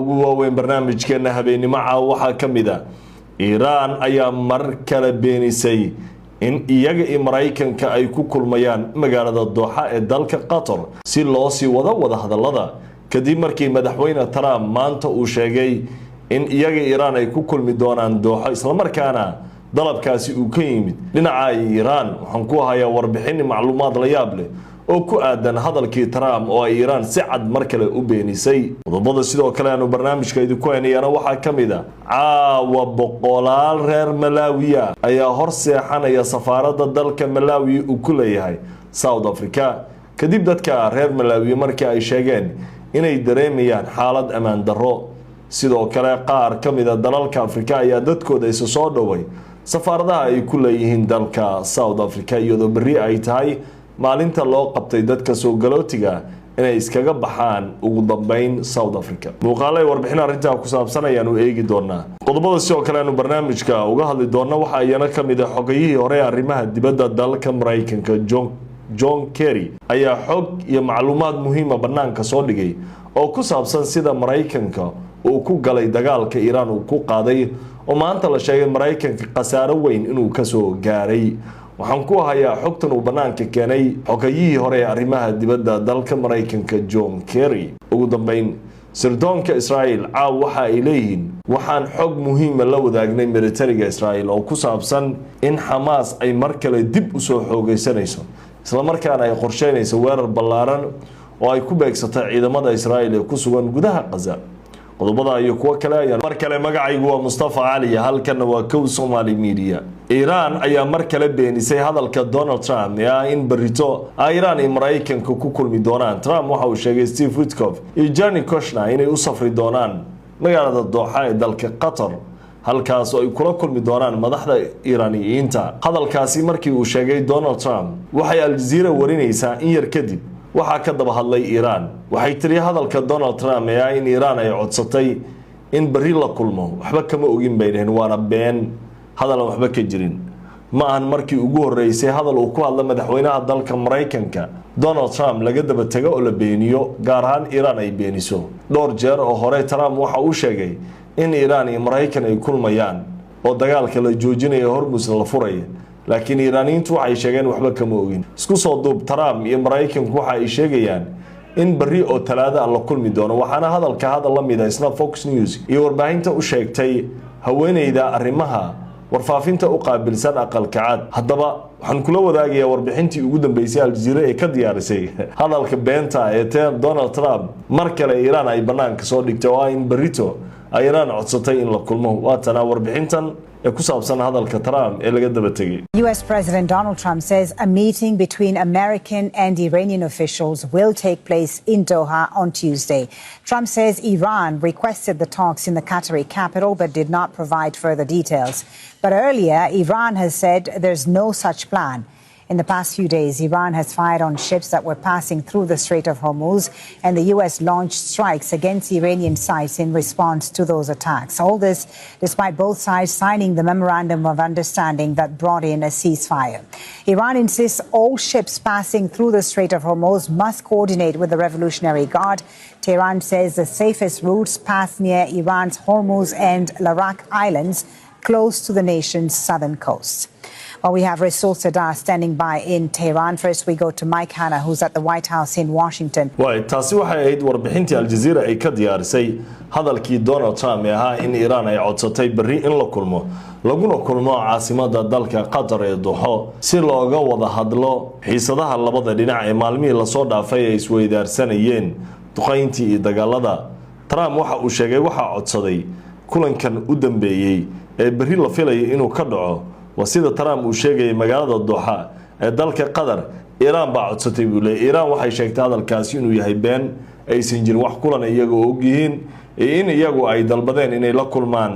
ugu waaweyn barnaamijkeena habeenimo waxa kamida Iran ayaa mar kale beenisay in iyaga iyo Mareykanka ay ku kulmayaan magaalada Doha ee dalka Qatar si loo sii wada hadalada kadib markii madaxweyne Trump maanta uu sheegay in iyaga Iran ay ku kulmi doonaan Doha isla markaana dalabkaasi uu ka yimid dhinaca Iran waxaan ku hayaa warbixin macluumaad la yaab leh oo ku aadan hadalkii Trump oo ay Iran si cad mar kale u beenisay qodobada sidoo kale aanu barnaamijka idinku heynayana waxa kamid ah caawa boqolaal reer Malawi ayaa hor seexanaya safaaradda dalka Malawi uu ku leeyahay South Africa kadib dadka reer Malawi markii ay sheegeen inay dareemayaan xaalad amaan darro sidoo kale qaar kamid ah dalalka Afrika ayaa dadkooda isu soo dhaway safaaradaha ay ku leeyihiin dalka South Africa iyadoo bari ay tahay maalinta loo qabtay dadka soo galootiga inay iskaga baxaan ugu dambeyn South Africa muuqaalay warbixin arinta ku saabsan ayaan u eegi doonaa qodobada sidoo kale aanu barnaamijka uga hadli doonaa waxa ayana kamid ah xogayihii hore arrimaha dibadda dalka Mareykanka John Kerry ayaa xog iyo macluumaad muhiim ah banaanka soo dhigay oo ku saabsan sida Mareykanka uu ku galay dagaalka Iran uu ku qaaday oo maanta la sheegay Mareykanka qasaaro weyn inuu ka soo gaaray waxaan ku hayaa xogtan uu banaanka keenay xogayihii hore arrimaha dibadda dalka Mareykanka John Kerry ugu dambeyn sirdoonka Israel waxa ay leeyihiin waxaan xog muhiim ah la wadaagnay militariga Israel oo ku saabsan in Hamas ay mar kale dib u soo xoogaysanayso isla markaana ay qorsheynayso weerar ballaaran oo ay ku beegsatay ciidamada Israel ee ku sugan gudaha Gaza qodobada iyo kuwa kale ayaan mar kale magacaygu waa Mustafa Ali halkan waa Kow Somali Media Iran ayaa mar kale beenisay hadalka Donald Trump in barito Iran iyo Mareykanka ku kulmi doonaan Trump waxa uu sheegay Steve Witkoff iyo Jared Kushner inay u safri doonaan magaalada Doha ee dalka Qatar halkaas oo ay kula kulmi doonaan madaxda Iiraaniyiinta hadalkaasi markii uu sheegay Donald Trump waxay Al Jazeera warinaysaa in yar kadib waxa ka daba hadlay Iran waxay tiri hadalka Donald Trump in Iran ay codsatay in bari la kulmo waxba kama ogin baydeen waana been hadal waxba ka jirin ma aan markii ugu horeysay hadal uu ku hadla madaxweynaha dalka Mareykanka Donald Trump laga daba tago oo la beeniyo gaar ahaan Iran ay beeniso dhowr jeer oo hore Trump waxa uu sheegay in Iran iyo Mareykan ay kulmayaan oo dagaalka la joojinayo Hormuz la furay laakiin Iiraaniyiintu waxay sheegeen waxba kama ogin isku soo duub Trump iyo Mareykanku waxa ay sheegayaan in bari oo talaada la kulmi doono waxaana hadal la mid ah isna Fox News iyo warbaahinta u sheegtay haweeneyda arrimaha warfaafinta u qaabilsan aqalka cad haddaba waxaan kula wadaagayaa warbixintii ugu dambeysay Al Jazeera ee ka diyaarisay hadalka beenta ee Donald Trump mar kale Iran ay banaanka soo dhigtay oo in barito Iran codsatay in la kulmo waatana warbixintan US President Donald Trump says a meeting between American and Iranian officials will take place in Doha on Tuesday. Trump says Iran requested the talks in the Qatari capital but did not provide further details. But earlier, Iran has said there's no such plan. In the past few days, Iran has fired on ships that were passing through the Strait of Hormuz, and the U.S. launched strikes against Iranian sites in response to those attacks. All this despite both sides signing the Memorandum of Understanding that brought in a ceasefire. Iran insists all ships passing through the Strait of Hormuz must coordinate with the Revolutionary Guard. Tehran says the safest routes pass near Iran's Hormuz and Larak Islands, close to the nation's southern coast. Well, we have Rasul Sadar standing by in Tehran. First, we go to Mike Hanna, who's at the White House in Washington. taasi waxay ahayd warbixintii Al Jazeera ay ka diyaarisay hadalkii Donald Trump in Iran ay codsatay bari in la kulmo laguna kulmo caasimada dalka Qatar ee Doha si looga wada hadlo xiisadaha labada dhinac ee maalmihii la soo dhaafay ay isweydaarsanayeen duqeyntii iyo dagaalada Trump waxa uu sheegay waxa codsaday kulankan u dambeeyay ee bari la filayay inuu ka dhaco wasida Trump uu sheegay magaalada Doha ee dalka Qatar Iran baa codsatay buu leeyahay Iran waxay sheegtay hadalkaasi inuu yahay been aysan jirin wax kulan iyaga oo ogyihiin in iyagu ay dalbadeen inay la kulmaan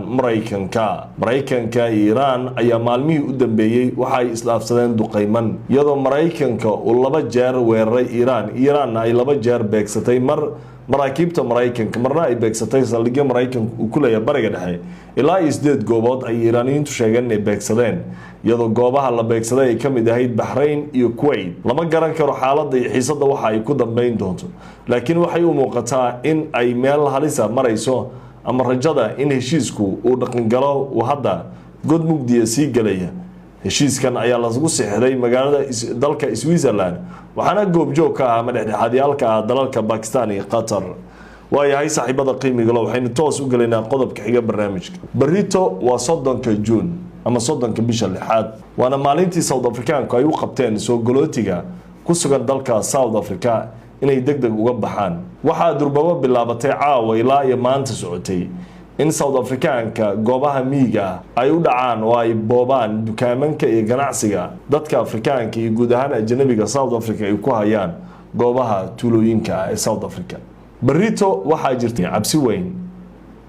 Mareykanka iyo Iran ayaa maalmihii u dambeeyay waxay islaafsadeen duqeyman iyadoo Mareykanka uu laba jeer weeraray Iran ay laba jeer beegsatay mar maraakiibta Mareykanka marna ay beegsatay saldhigyo Mareykanka uu ku leeyahay bariga dhexe ilaa 8 goobood ay Iiraaniyiintu sheegeen inay beegsadeen iyadoo goobaha la beegsaday ay kamid ahayd Bahrain iyo Kuwait lama garan karo xaaladda iyo xiisadda waxa ay ku dambeyn doonto laakiin waxay u muuqataa in ay meel halisa marayso ama rajada in heshiisku uu dhaqan galo uu hadda god mugdiya sii galaya heshiiskan ayaa lagu saxeexday magaalada dalka Switzerland waxaana goobjoog ka ah madaxdhexaadiyaalka dalalka Pakistan iyo Qatar waayahay saaxiibada qiimiga leh waxaynu toos u galeynaa qodobka xiga barnaamijka barito waa 30 June ama 30 bisha 6 waana maalintii South Africaanku ay u qabteen soo galootiga ku sugan dalka South Africa inay degdeg uga baxaan waxa durbaba bilaabatay caawa ilaa iyo maanta socotay in South Africaanka goobaha miyiga ay u dhacaan oo ay boobaan dukaamanka iyo ganacsiga dadka Afrikaanka iyo guud ahaan ajnabiga South Africa ay ku hayaan goobaha tuulooyinka ee South Africa barito waxa jirtay cabsi weyn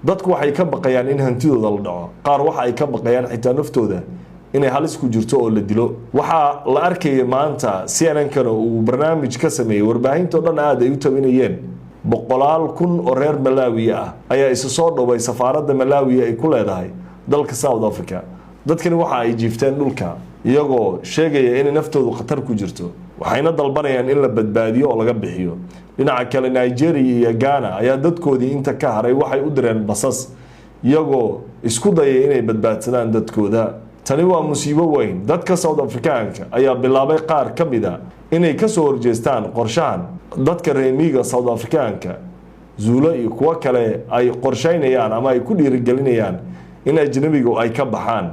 dadku waxay ka baqayaan in hantidooda la dhaco qaar waxa ay ka baqayaan xitaa naftooda inay halis ku jirto oo la dilo waxa la arkay maanta CNN-kana uu barnaamij ka sameeyay warbaahinta dhan aad ay u tabinayeen 100,000 oo reer Malawi ah ayaa isu soo dhaway safaaradda Malawi ay ku leedahay dalka South Africa dadkani waxa ay jiifteen dhulka iyagoo sheegaya in naftoodu khatar ku jirto waxayna dalbanayaan in la badbaadiyo oo laga bixiyo dhinaca kale Nigeria iyo Ghana ayaa dadkoodii inta ka haray waxay u direen basas iyagoo isku dayay inay badbaadsadaan dadkooda tani waa musiibo weyn dadka South Africaanka ayaa bilaabay qaar kamida inay ka soo horjeestaan qorshahan dadka reemiga South Africaanka zuulo iyo kuwa kale ay qorsheynayaan ama ay ku dhiirigelinayaan in ajnabigu ay ka baxaan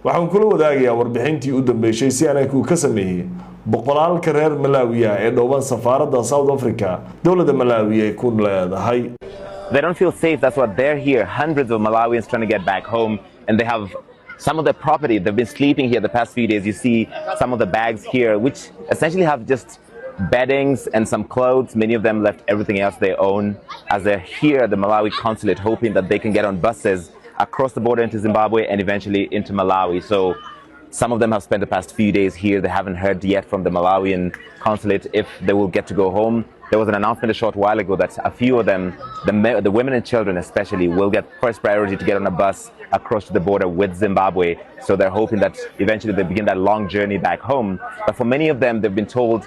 waxaan kula wadaagayaa warbixintii u dambeysay CNN-ku ka sameeyay 100,000 reer Malawi ee dhowaan safaaradda South Africa dawladda Malawi ay ku leedahay They don't feel safe. That's what they're here. Hundreds of Malawians trying to get back home, and they have some of their property. They've been sleeping here the past few days. You see some of the bags here, which essentially have just beddings and some clothes. Many of them left everything else they own as they're here at the Malawi consulate, hoping that they can get on buses across the border into Zimbabwe and eventually into Malawi. So some of them have spent the past few days here. They haven't heard yet from the Malawian consulate if they will get to go home. There was an announcement a short while ago that a few of them, the women and children especially, will get first priority to get on a bus across the border with Zimbabwe. So they're hoping that eventually they begin that long journey back home. But for many of them, they've been told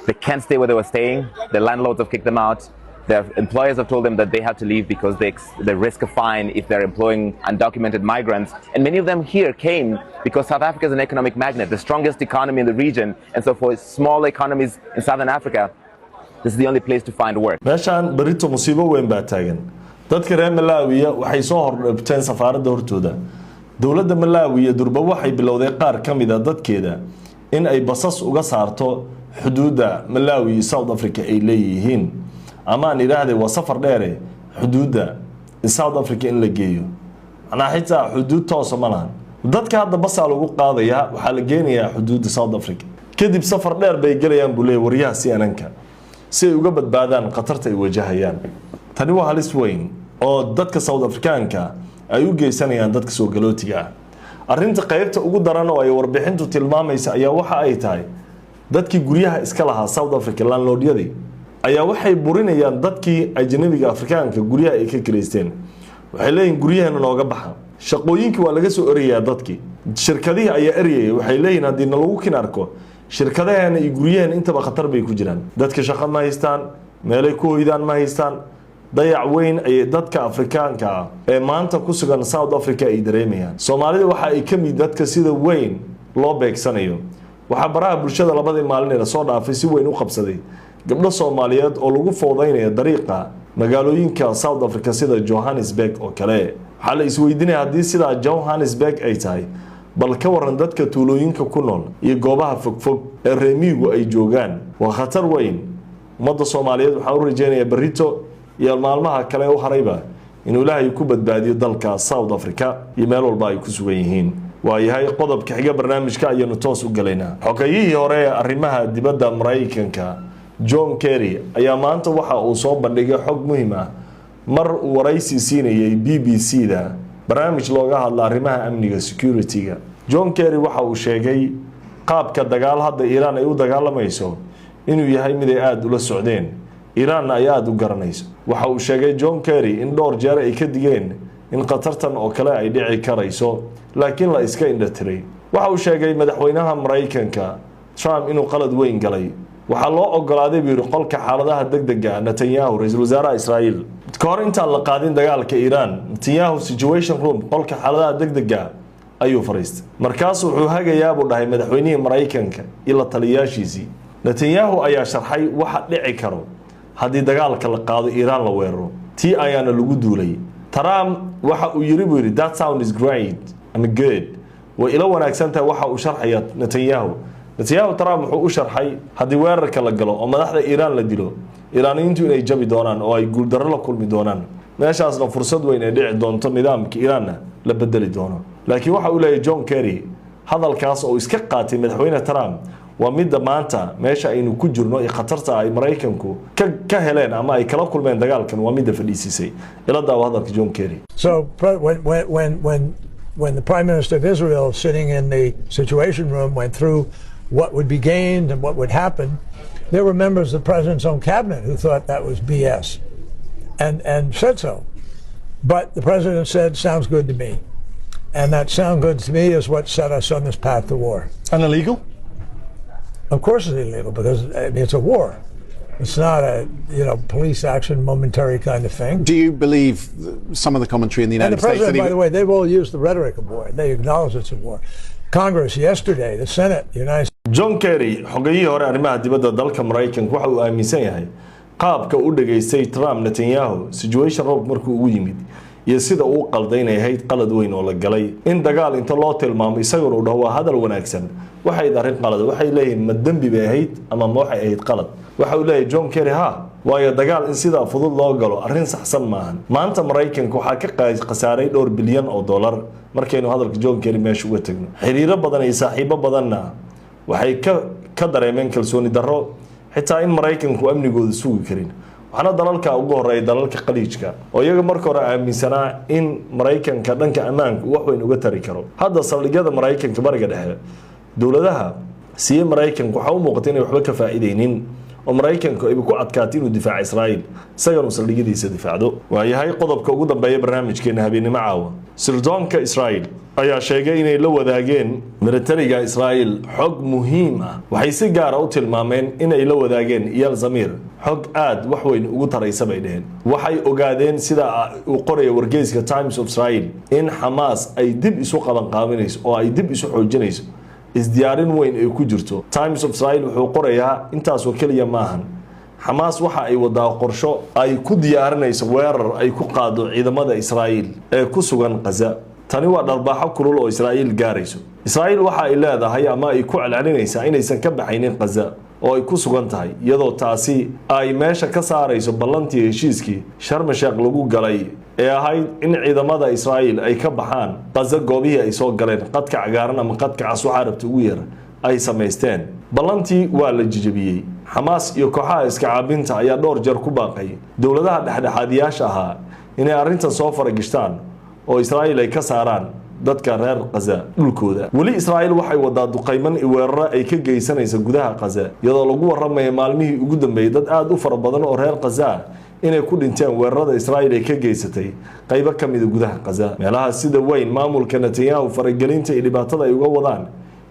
they can't stay where they were staying. Their landlords have kicked them out. Their employers have told them that they have to leave because they risk a fine if they're employing undocumented migrants. And many of them here came because South Africa is an economic magnet, the strongest economy in the region. And so for small economies in Southern Africa, this is the only place to find work. meeshaan barito musiibo weyn baa taagan dadka reer Malawi waxay soo hordhibteen safaaradda hortooda dawladda Malawi durba waxay bilowday qaar kamid ah dadkeeda in ay basas uga saarto xuduudda Malawi iyo South Africa ay leeyihiin ama aan iraahday waa safar dheer xuduudda South Africa in la geeyo ana xitaa xuduud toos ma lahan dadka hadda basa lagu qaadaya waxa la geenayaa xuduudda South Africa kadib safar dheer bay galayaan bulay wariyaha CNN-ka si ay uga badbaadaan khatarta ay wajahayaan tani waa halis weyn oo dadka South Africaanka ay u geysanayaan dadka soo galootiga arinta qaybta ugu daran oo ay warbixintu tilmaamaysa ayaa waxa ay tahay dadkii guryaha iska lahaa South Africa landlordyadii ayaa waxay burinayaan dadkii ajnabiga Afrikaanka guryaha ay ka kireysteen waxay leeyihiin guryaheena nooga baxa shaqooyinkii waa laga soo eriyaa dadkii shirkadihii ayaa eriyay waxay leeyihiin haddii lagu kinarko shirkadaheena iyo guryaheena intaba khatar bay ku jiraan dadka shaqo ma haystaan meelay ku hoydaan ma haystaan dayac weyn ay dadka Afrikaanka ee maanta ku sugan South Africa ay dareemayaan Soomaalida waxa ay kamid dadka sida weyn loo beegsanayo waxa baraha bulshada labadii maalin ee soo dhaafay si weyn u qabsaday gabdho Soomaaliyeed oo lagu foodaynayo dariiqa magaalooyinka South Africa sida Johannesburg oo kale waxa la isweydiinay haddii sida Johannesburg ay tahay bal ka waran dadka tuulooyinka ku nool iyo goobaha fogfog ee reemigu ay joogaan waa khatar weyn ummadda Soomaaliyeed waxa uu rajaynayaa barito iyo maalmaha kale u harayba inuu Ilaahay ku badbaadiyo dalka South Africa iyo meel walba ay ku sugan yihiin waayahay qodobka xiga barnaamijka ayanu toos u galeynaa xogayihii hore arrimaha dibadda Mareykanka John Kerry ayaa maanta waxa uu soo bandhigay xog muhiim ah mar uu waraysi siinayay BBC-da barnaamij looga hadla arrimaha amniga security-ga John Kerry waxa uu sheegay qaabka dagaal hadda Iran ay u dagaalamayso inuu yahay mid ay aad ula socdeen iiraanna ay aada u garanayso. waxa uu sheegay John Kerry in dhowr jeer ay ka digeen in qatartan oo kale ay dhici karayso laakiin la iska indhatiray. waxa uu sheegay madaxweynaha Mareykanka Trump inuu qalad weyn galay. waxaa loo ogolaaday buu qolka xaaladaha degdega Netanyahu ra'iisul wasaaraha Israa'iil ka hor intaan la qaadin dagaalka Iiraan. Netanyahu situation room qolka xaaladaha degdega ayuu fariistay. markaas wuxuu hagayaa buu dhahay madaxweynihii Mareykanka ila taliyaashiisii. Netanyahu ayaa sharxay waxa dhici karo haddii dagaalka la qaado Iiraan la weeraro. tii ayaana lagu duulay. Trump waxa uu yiri buu yiri that sound is great and good. wa ila wanaagsan tahay waxa uu sharxaya Netanyahu. Netanyahu Trump wuxuu u sharxay haddii weerarka la galo oo madaxda Iiraan la dilo Iiraaniyiintu inay jabi doonaan oo ay guuldarro la kulmi doonaan. meeshaasna fursad weyn ay dhici doonto nidaamka Iiraanna la bedeli doono. laakiin waxa uu leeyahay John Kerry hadalkaas oo iska qaatay madaxweyne Trump waa mid maanta meesha aynu ku jirno ee khatarta ay Mareykanku ka heleen ama ay kala kulmeen dagaalkan waa mid fadhiisisay ila daawa hadalka John Kerry. So when the Prime Minister of Israel sitting in the Situation Room went through what would be gained and what would happen, there were members of the President's own cabinet who thought that was BS and said so. But the President said, sounds good to me. And that sound good to me is what set us on this path to war. And illegal? Of course it's illegal because it's a war. It's not a police action, momentary kind of thing. Do you believe some of the commentary in the United States? And the President, by the way, they've all used the rhetoric of war. They acknowledge it's a war. Congress yesterday, the Senate, the United States. John Kerry xogayihii hore arrimaha dibadda dalka Mareykanka waxa uu aaminsan yahay qaabka u dhageystay Trump Netanyahu situation room markuu ugu yimid iyo sida uu qaldaynay ahayd qalad weyn oo la galay in dagaal inta loo tilmaamo isaguna uu dhaho waa hadal wanaagsan waxay darin qalad waxay leeyihiin ma dambi bay ahayd ama ma waxay ahayd qalad. waxa uu leeyahay John Kerry waayo dagaal in sida fudud loo galo arrin saxsan maahan. maanta Mareykanka waxa ka qasaaray $2 bilyan markaynu hadalka John Kerry meesha uga tagno. xiriiro badan iyo saaxiibo badanna waxay ka dareemeen kalsooni darro xitaa in Mareykanku amnigooda sugi karin. waxaana dalalka ugu horeeyay dalalka qaliijka oo iyaga marka hore aaminsanaa in Mareykanka dhanka ammaanka wax weyn uga tari karo. hadda saldhigyada Mareykanka bariga dhexe dowladaha si Mareykanku waxa u muuqatay inay waxba ka faa'iideynin oo Mareykanku ay ku adkaatay inuu difaaco Israa'iil isagana saldhigyadiisa difaacdo. waayahay qodobka ugu dambeeya barnaamijkeena habeenimo caawa sirdoonka Israa'iil ayaa sheegay inay la wadaageen militariga Israa'iil xog muhiim ah. waxay si gaar ah u tilmaameen inay la wadaageen Iyal Zamir xog aad wax weyn ugu taraysa bay dhaheen. waxay ogaadeen sida uu qorayo wargeyska Times of Israel in Hamas ay dib isu qaban qaabinayso oo ay dib isu xoojinayso isdiyaarin weyn ay ku jirto. Times of Israel wuxuu qorayaa intaas oo kaliya maahan Hamas waxa ay wadaa qorsho ay ku diyaarinayso weerar ay ku qaado ciidamada Israa'iil ee ku sugan Gaza. tani waa darbaaxo kulul oo Israa'iil gaarayso. Israa'iil waxa ay leedahay ama ay ku celcelinaysaa inaysan ka baxaynin Gaza oo ay ku sugan tahay iyadoo taasi ay meesha ka saarayso ballantii heshiiskii Sharm el-Sheikh lagu galay ee ahayd in ciidamada Israa'iil ay ka baxaan Gaza goobihii ay soo galeen qadka cagaaran ama qadka cas waxa rabta ugu yar ay sameysteen. ballantii waa la jijabiyay. Hamas iyo kooxaha iska caabinta ayaa dhowr jeer ku baaqay dowladaha dhexdhexaadiyaasha ahaa inay arrintan soo faragishtaan oo Israa'iil ay ka saaraan dadka reer Gaza dhulkooda. wali Israa'iil waxay wadaa duqayman iyo weeraro ay ka geysanayso gudaha Gaza iyadoo lagu waramayo maalmihii ugu dambeeyay dad aad u fara badan oo reer Gaza inay ku dhinteen weerarada Israa'iil ay ka geysatay qaybo ka mid ah gudaha Gaza. meelaha sida weyn maamulka Netanyahu faragelinta iyo dhibaatada ay uga wadaan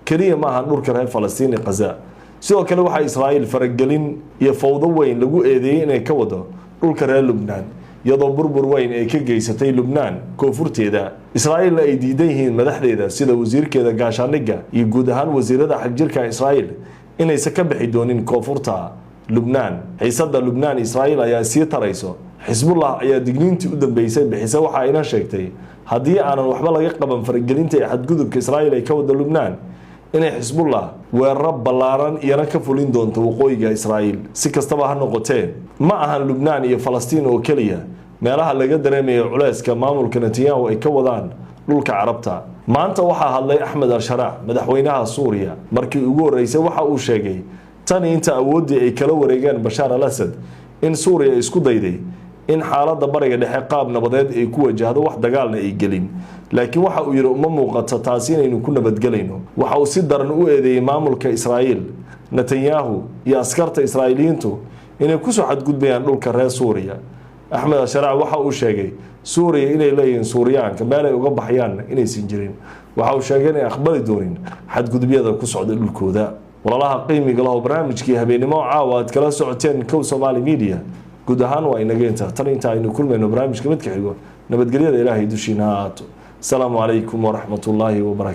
kaliya ma aha dhulka reer Falastiin ee Gaza. sidoo kale waxa Israa'iil faragelin iyo fawdo weyn lagu eedeeyay inay ka wado dhulka reer Lubnaan iyadoo burbur weyn ay ka geysatay Lubnaan koonfurteeda. Israa'iil ay diidan yihiin madaxdeeda sida wasiirkeeda gaashaandhigga iyo guud ahaan wasiirada xagjirka Israa'iil inaysan ka bixi doonin koonfurta Lubnaan. xiisada Lubnaan Israa'iil ayaa sii tarayso. Xisbullah ayaa digniintii u dambeysay bixisa waxa ayna sheegtay haddii aanan waxba laga qaban faragelinta ee xadgudubka Israa'iil ay ka wada Lubnaan inay Xisbullah weeraro ballaaran iyana ka fulin doonto waqooyiga Israa'iil. si kastaba ha noqotee ma ahan Lubnaan iyo Falastiin oo kaliya meelaha laga dareemayo culayska maamulka Netanyahu ay ka wadaan dhulka Carabta. maanta waxaa hadlay Ahmed al-Shara madaxweynaha Suuriya markii ugu horeysay waxa uu sheegay tan inta awoodii ay kala wareegeen Bashar al-Assad in Suuriya isku dayday in xaaladda bariga dhexe qaab nabadeed ay ku wajahdo wax dagaalna ay gelin. laakiin waxa uu yiri uma muuqato taasi inaynu ku nabadgelayno. waxa uu si daran u eedeeyay maamulka Israa'iil Netanyahu iyo askarta Israa'iiliyiintu inay kusoo xadgudbayaan dhulka reer Suuriya. Axmed Al-Sharaac waxa uu sheegay Suuriya inay leeyihiin Suuriyaanka meel ay uga baxayaan inaysan jirin. waxa uu sheegay inay aqbali doonin xadgudubyada ku socda dhulkooda. walaalaha qiimiga leh barnaamijkii habeenimo caawa aad kala socoteen Kow Somali Media guud ahaan waa inaga inta inta aynu kulmayno barnaamijka mid ka xigo nabadgelyada Ilaahay dushiina ha ahaato. Assalaamu calaykum wa rahmatullaahi wa barakaatuh.